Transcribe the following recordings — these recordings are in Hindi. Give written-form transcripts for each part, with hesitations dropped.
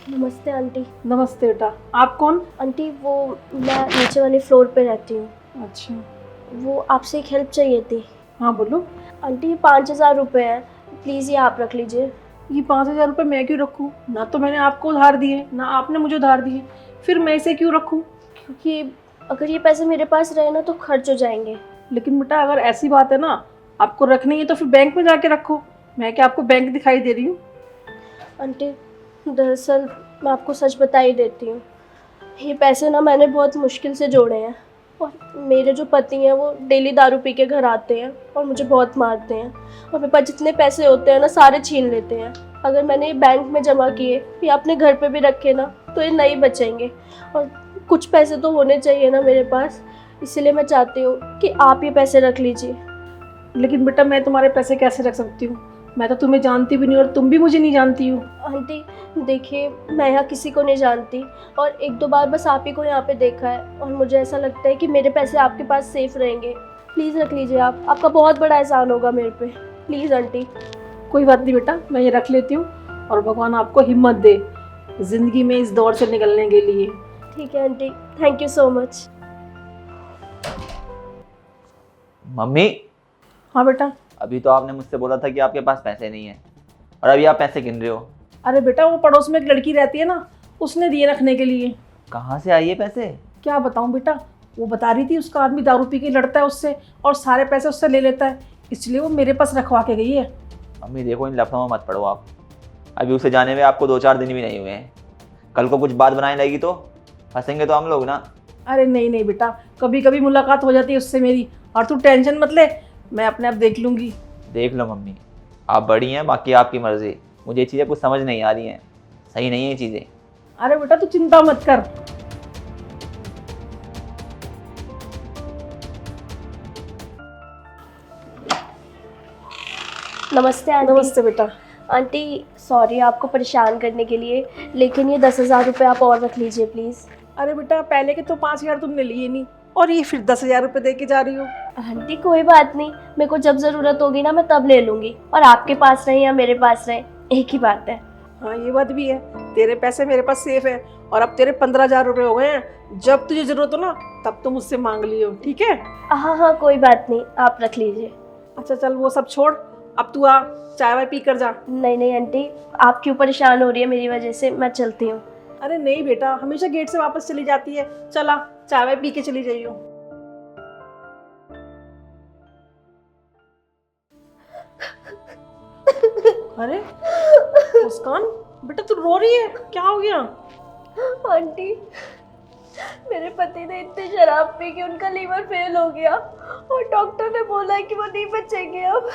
नमस्ते आंटी। नमस्ते बेटा, आप कौन? आंटी वो मैं नीचे वाले फ्लोर पे रहती हूँ। अच्छा, वो आपसे एक हेल्प चाहिए थी। हाँ बोलो। आंटी ये 5,000 रुपये हैं, प्लीज़ ये आप रख लीजिए। ये 5,000 रुपये मैं क्यों रखूँ? ना तो मैंने आपको उधार दिए, ना आपने मुझे उधार दिए, फिर मैं इसे क्यों रखूँ? क्योंकि अगर ये पैसे मेरे पास रहे ना तो खर्च हो जाएंगे। लेकिन बेटा अगर ऐसी बात है ना, आपको रखनी है तो फिर बैंक में जाके रखो। मैं क्या आपको बैंक दिखाई दे रही हूँ? आंटी दरअसल मैं आपको सच बता ही देती हूँ, ये पैसे ना मैंने बहुत मुश्किल से जोड़े हैं। और मेरे जो पति हैं वो डेली दारू पी के घर आते हैं और मुझे बहुत मारते हैं, और मेरे पास जितने पैसे होते हैं ना सारे छीन लेते हैं। अगर मैंने ये बैंक में जमा किए या अपने घर पे भी रखे ना तो ये नहीं बचेंगे, और कुछ पैसे तो होने चाहिए ना मेरे पास, इसलिए मैं चाहती हूँ कि आप ये पैसे रख लीजिए। लेकिन बेटा मैं तुम्हारे पैसे कैसे रख सकती हूँ? मैं तो तुम्हें जानती भी नहीं और तुम भी मुझे नहीं जानती हो। आंटी देखिए, मैं यहाँ किसी को नहीं जानती, और एक दो बार बस आप ही को यहाँ पे देखा है, और मुझे ऐसा लगता है कि मेरे पैसे आपके पास सेफ रहेंगे। प्लीज़ रख लीजिए आप, आपका बहुत बड़ा एहसान होगा मेरे पे। Please aunty. कोई बात नहीं बेटा, मैं ये रख लेती हूँ, और भगवान आपको हिम्मत दे ज़िंदगी में इस दौर से निकलने के लिए। ठीक है aunty, thank you so much. Mummy, हाँ बेटा। अभी तो आपने मुझसे बोला था कि आपके पास पैसे नहीं है, और अभी आप पैसे गिन रहे हो। अरे बेटा वो पड़ोस में एक लड़की रहती है ना, उसने दिए रखने के लिए। कहाँ से आई है पैसे? क्या बताऊँ बेटा, वो बता रही थी उसका आदमी दारू पी के लड़ता है उससे और सारे पैसे उससे ले लेता है, इसलिए वो मेरे पास रखवा के गई है। मम्मी देखो, इन लफड़ों में मत पड़ो आप। अभी उसे जाने में आपको 2-4 दिन भी नहीं हुए हैं। कल को कुछ बात बनाने लगी तो फंसेंगे तो हम लोग ना। अरे नहीं नहीं बेटा, कभी कभी मुलाकात हो जाती है उससे मेरी, और तू टेंशन मत ले, मैं अपने आप देख लूँगी। देख लो मम्मी, आप बड़ी हैं, बाकी आपकी मर्जी। मुझे ये चीज़ें कुछ समझ नहीं आ रही हैं, सही नहीं है ये चीज़ें। अरे बेटा तू चिंता मत कर। नमस्ते आंटी। नमस्ते बेटा। आंटी सॉरी आपको परेशान करने के लिए, लेकिन ये 10,000 रुपये आप और रख लीजिए प्लीज़। अरे बेटा पहले के तो 5,000 तुमने लिए नहीं, और ये फिर 10,000 रुपये दे के जा रही हो। आंटी कोई बात नहीं, मेरे को जब ज़रूरत होगी ना मैं तब ले लूँगी, और आपके पास रहे या मेरे पास रहे एक ही बात है। हाँ ये बात भी है, तेरे पैसे मेरे पास सेफ है, और अब तेरे 15,000 रुपये हो गए हैं। जब तुझे जरूरत हो ना तब तुम मुझसे मांग लियो, ठीक है? हाँ हाँ कोई बात नहीं, आप रख लीजिए। अच्छा चल वो सब छोड़, अब तू आ चाय वाय पी कर जा। नहीं नहीं आंटी, आप क्यों परेशान हो रही है मेरी वजह से, मैं चलती हूँ। अरे नहीं बेटा, हमेशा गेट से वापस चली जाती है, चला चाय वाय पी के चली जाइयो। अरे मुस्कान बेटा तू रो रही है, क्या हो गया? आंटी मेरे पति ने इतनी शराब पी कि उनका लीवर फेल हो गया, और डॉक्टर ने बोला है कि वो नहीं बचेंगे अब।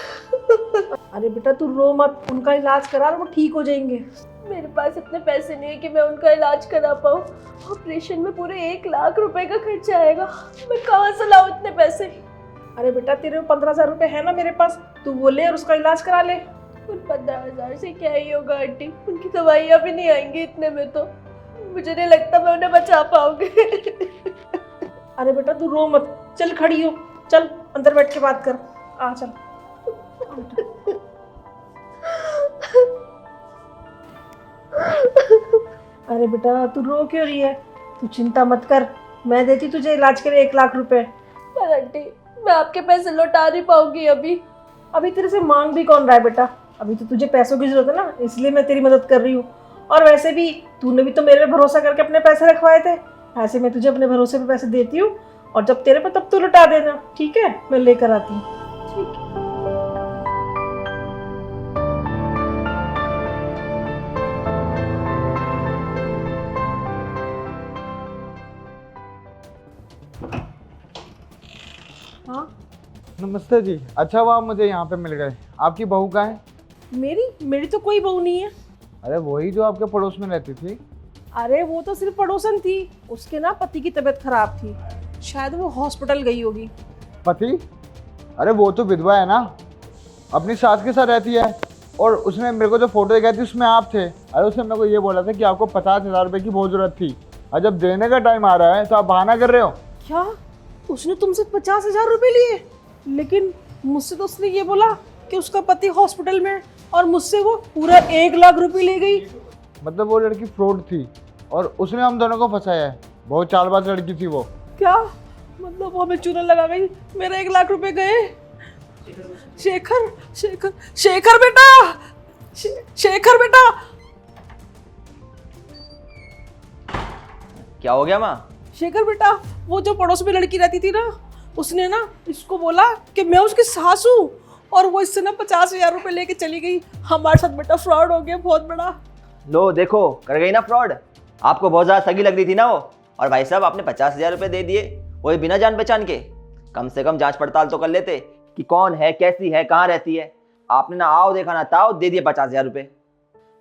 अरे बेटा तू रो मत, उनका इलाज करा वो ठीक हो जाएंगे। मेरे पास इतने पैसे नहीं है कि मैं उनका इलाज करा पाऊँ। ऑपरेशन में पूरे 1 लाख रुपए का खर्चा आएगा, मैं कहाँ से लाऊं इतने पैसे? अरे बेटा तेरे 15,000 रुपये है ना मेरे पास, तू वो ले और उसका इलाज करा ले। उन 15,000 से क्या ही होगा आंटी, उनकी दवाइयाँ भी नहीं आएंगी इतने में, तो मुझे नहीं लगता मैं उन्हें बचा पाऊंगी। अरे बेटा तू रो मत, चल खड़ी हो, चल अंदर बैठ के बात कर, आ चल। अरे बेटा तू रो क्यों रही है? तू चिंता मत कर, मैं देती तुझे इलाज के लिए 1 लाख रुपए। पर आंटी मैं आपके पैसे लौटा नहीं पाऊंगी अभी। अभी तेरे से मांग भी कौन रहा है बेटा, अभी तो तुझे पैसों की जरूरत है ना, इसलिए मैं तेरी मदद कर रही हूँ। और वैसे भी तूने भी तो मेरे पे भरोसा करके अपने पैसे रखवाए थे, ऐसे मैं तुझे अपने भरोसे पे पैसे देती हूँ, और जब तेरे पे तब तू लौटा देना, ठीक है? मैं लेकर आती हूँ। ठीक है। हाँ नमस्ते जी, अच्छा हुआ आप मुझे यहाँ पे मिल गए। आपकी बहू कहाँ है? मेरी तो कोई बहू नहीं है। अरे वही जो आपके पड़ोस में रहती थी। अरे वो तो सिर्फ पड़ोसन थी, उसके ना पति की तबीयत खराब थी, शायद वो हॉस्पिटल गई होगी। पति? अरे वो तो विधवा है ना, अपनी सास के साथ रहती है, और उसने मेरे को जो फोटो दिखाई थी उसमें आप थे। अरे उसने मेरे को ये बोला था कि आपको 50,000 रुपये की बहुत ज़रूरत थी, और जब देने का टाइम आ रहा है तो आप बहाना कर रहे हो। क्या उसने तुमसे 50,000 रुपये लिए? लेकिन मुझसे तो उसने ये बोला कि उसका पति हॉस्पिटल में, और मुझसे वो पूरा 1 लाख रुपए ले गई। मतलब वो लड़की फ्रॉड थी और उसने हम दोनों को फंसाया है। बहुत चालबाज लड़की थी वो। क्या मतलब वो हमें चूना लगा गई, मेरा 1 लाख रुपए गए। शेखर शेखर शेखर बेटा, शेखर बेटा। क्या हो गया माँ? शेखर बेटा, वो जो पड़ोस में लड़की रहती थी ना, उसने ना इसको बोला कि मैं उसकी सास हूँ और वो इससे ना 50,000 रुपए लेके चली गई। हमारे साथ बेटा फ्रॉड हो गया बहुत बड़ा। लो देखो, कर गई ना फ्रॉड। आपको बहुत ज़्यादा सगी लग रही थी ना वो, और भाई साहब आपने 50,000 रुपये दे दिए, वो बिना जान पहचान के। कम से कम जांच पड़ताल तो कर लेते कि कौन है, कैसी है, कहाँ रहती है। आपने ना आओ देखा ना ताओ, दे दिए 50,000 रुपये।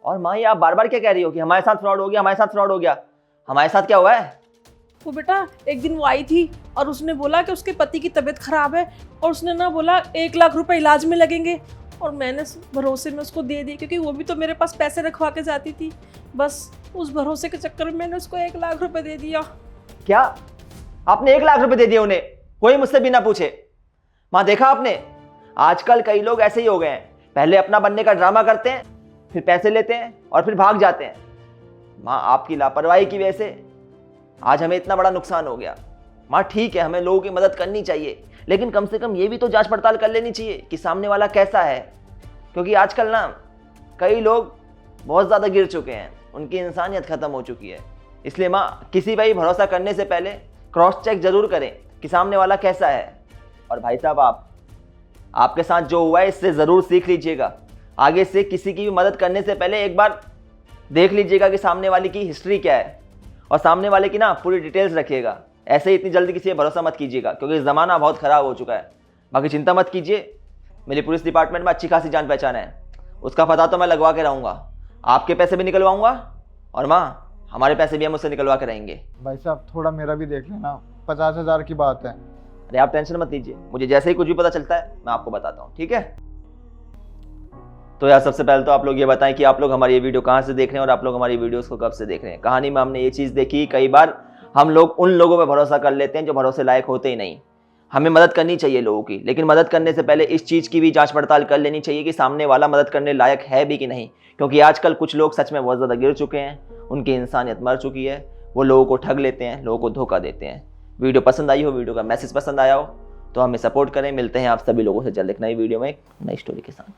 और माँ ये आप बार बार क्या कह रही हो कि हमारे साथ फ्रॉड हो गया, हमारे साथ फ्रॉड हो गया? हमारे साथ क्या हुआ है? वो बेटा एक दिन वो आई थी और उसने बोला कि उसके पति की तबीयत खराब है और उसने ना बोला 1 लाख रुपए इलाज में लगेंगे, और मैंने भरोसे में उसको दे दिए क्योंकि वो भी तो मेरे पास पैसे रखवा के जाती थी। बस उस भरोसे के चक्कर में मैंने उसको 1 लाख रुपए दे दिया। क्या आपने 1 लाख रुपए दे दिए उन्हें, कोई मुझसे बिना पूछे? माँ देखा आपने, आजकल कई लोग ऐसे ही हो गए हैं। पहले अपना बनने का ड्रामा करते हैं, फिर पैसे लेते हैं और फिर भाग जाते हैं। माँ आपकी लापरवाही की वजह से आज हमें इतना बड़ा नुकसान हो गया। माँ ठीक है, हमें लोगों की मदद करनी चाहिए, लेकिन कम से कम ये भी तो जांच पड़ताल कर लेनी चाहिए कि सामने वाला कैसा है। क्योंकि आजकल ना कई लोग बहुत ज़्यादा गिर चुके हैं, उनकी इंसानियत ख़त्म हो चुकी है। इसलिए माँ किसी पर भरोसा करने से पहले क्रॉस चेक ज़रूर करें कि सामने वाला कैसा है। और भाई साहब आपके साथ जो हुआ है इससे ज़रूर सीख लीजिएगा। आगे से किसी की भी मदद करने से पहले एक बार देख लीजिएगा कि सामने वाले की हिस्ट्री क्या है, और सामने वाले की ना पूरी डिटेल्स रखिएगा। ऐसे ही इतनी जल्दी किसी पर भरोसा मत कीजिएगा, क्योंकि ज़माना बहुत ख़राब हो चुका है। बाकी चिंता मत कीजिए, मेरी पुलिस डिपार्टमेंट में अच्छी खासी जान पहचान है, उसका पता तो मैं लगवा के रहूँगा। आपके पैसे भी निकलवाऊँगा और माँ हमारे पैसे भी हम उससे निकलवा के रहेंगे। भाई साहब थोड़ा मेरा भी देख लेना, 50,000 की बात है। अरे आप टेंशन मत लीजिए, मुझे जैसे ही कुछ भी पता चलता है मैं आपको बताता हूँ, ठीक है? तो यार सबसे पहले तो आप लोग ये बताएं कि आप लोग हमारी ये वीडियो कहाँ से देख रहे हैं और आप लोग हमारी वीडियोस को कब से देख रहे हैं। कहानी में हमने ये चीज़ देखी, कई बार हम लोग उन लोगों पर भरोसा कर लेते हैं जो भरोसे लायक होते ही नहीं। हमें मदद करनी चाहिए लोगों की, लेकिन मदद करने से पहले इस चीज़ की भी जांच पड़ताल कर लेनी चाहिए कि सामने वाला मदद करने लायक है भी कि नहीं। क्योंकि आजकल कुछ लोग सच में बहुत ज़्यादा गिर चुके हैं, उनकी इंसानियत मर चुकी है। वो लोगों को ठग लेते हैं, लोगों को धोखा देते हैं। वीडियो पसंद आई हो, वीडियो का मैसेज पसंद आया हो तो हमें सपोर्ट करें। मिलते हैं आप सभी लोगों से जल्द एक नई वीडियो में एक नई स्टोरी के साथ।